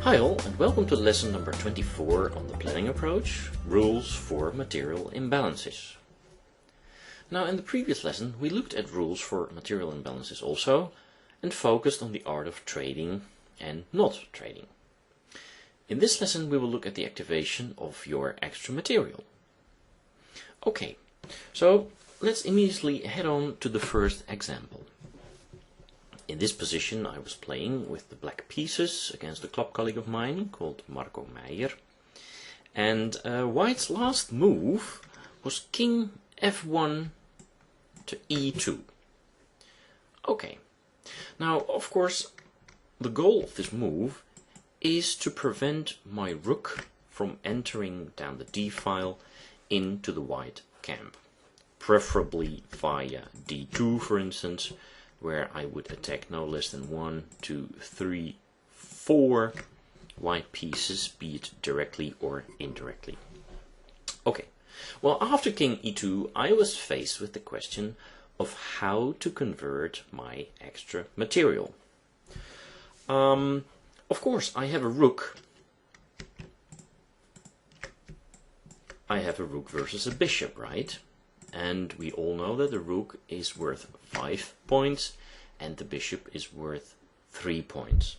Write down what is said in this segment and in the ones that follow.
Hi all, and welcome to lesson number 24 on the planning approach, rules for material imbalances. Now in the previous lesson we looked at rules for material imbalances also and focused on the art of trading and not trading. In this lesson we will look at the activation of your extra material. Okay, so let's immediately head on to the first example. In this position I was playing with the black pieces against a club colleague of mine called Marco Meijer. And White's last move was King F1 to E2. Okay, now of course the goal of this move is to prevent my rook from entering down the D file into the white camp. Preferably via D2 for instance, where I would attack no less than 1, 2, 3, 4 white pieces, be it directly or indirectly. Okay, well after King E2 I was faced with the question of how to convert my extra material. Of course I have a rook. I have a rook versus a bishop, right? And we all know that the rook is worth 5 points and the bishop is worth 3 points.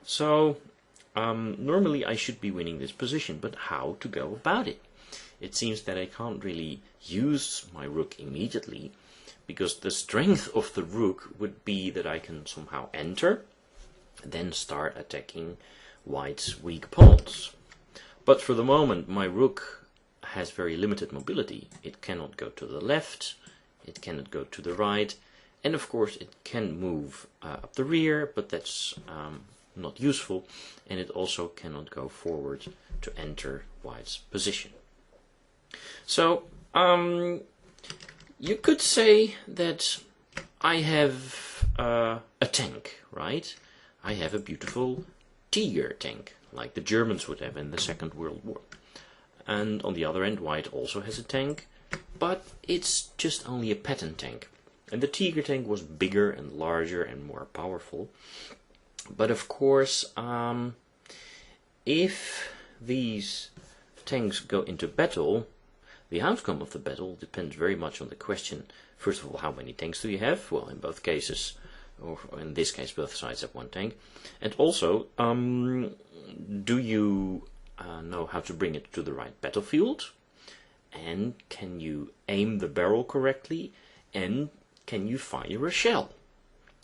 So normally I should be winning this position, but how to go about it? It seems that I can't really use my rook immediately, because the strength of the rook would be that I can somehow enter, then start attacking White's weak pawns. But for the moment my rook has very limited mobility. It cannot go to the left, it cannot go to the right, and of course it can move up the rear, but that's not useful, and it also cannot go forward to enter White's position. So you could say that I have a tank, right? I have a beautiful tiger tank, like the Germans would have in the Second World War. And on the other end, White also has a tank, but it's just only a pattern tank. And the Tiger tank was bigger and larger and more powerful. But of course, if these tanks go into battle, the outcome of the battle depends very much on the question, first of all, how many tanks do you have? Well, in both cases, or in this case, both sides have one tank. And also, do you know how to bring it to the right battlefield, and can you aim the barrel correctly, and can you fire a shell,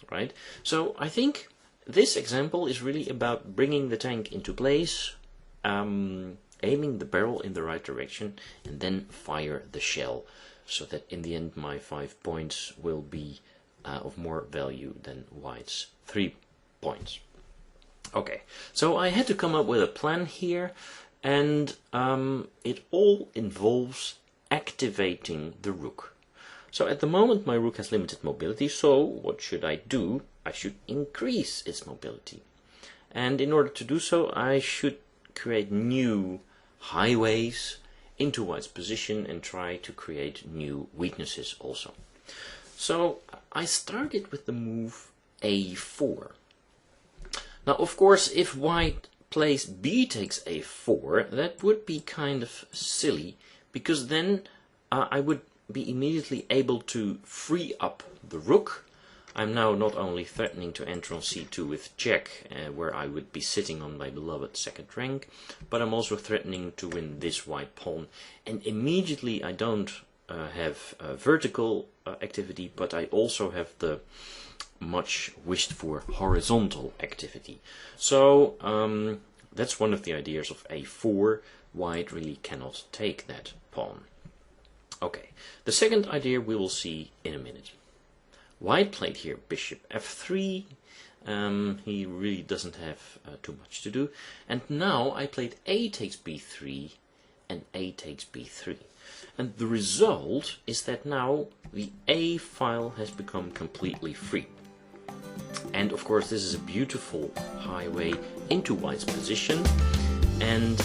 right? So I think this example is really about bringing the tank into place, aiming the barrel in the right direction, and then fire the shell, so that in the end my 5 points will be of more value than White's 3 points. Okay, so I had to come up with a plan here, and it all involves activating the rook. So at the moment my rook has limited mobility, so what should I do? I should increase its mobility. And in order to do so I should create new highways into White's position and try to create new weaknesses also. So I started with the move A4. Now, of course, if White plays B takes A4, that would be kind of silly, because then I would be immediately able to free up the rook. I'm now not only threatening to enter on C2 with check, where I would be sitting on my beloved second rank, but I'm also threatening to win this white pawn. And immediately I don't have vertical activity, but I also have the much wished for horizontal activity. So that's one of the ideas of A4. White really cannot take that pawn. Okay, the second idea we will see in a minute. White played here bishop F3. He really doesn't have too much to do. And now I played A takes B3 and A takes B3. And the result is that now the A file has become completely free. And of course this is a beautiful highway into White's position, and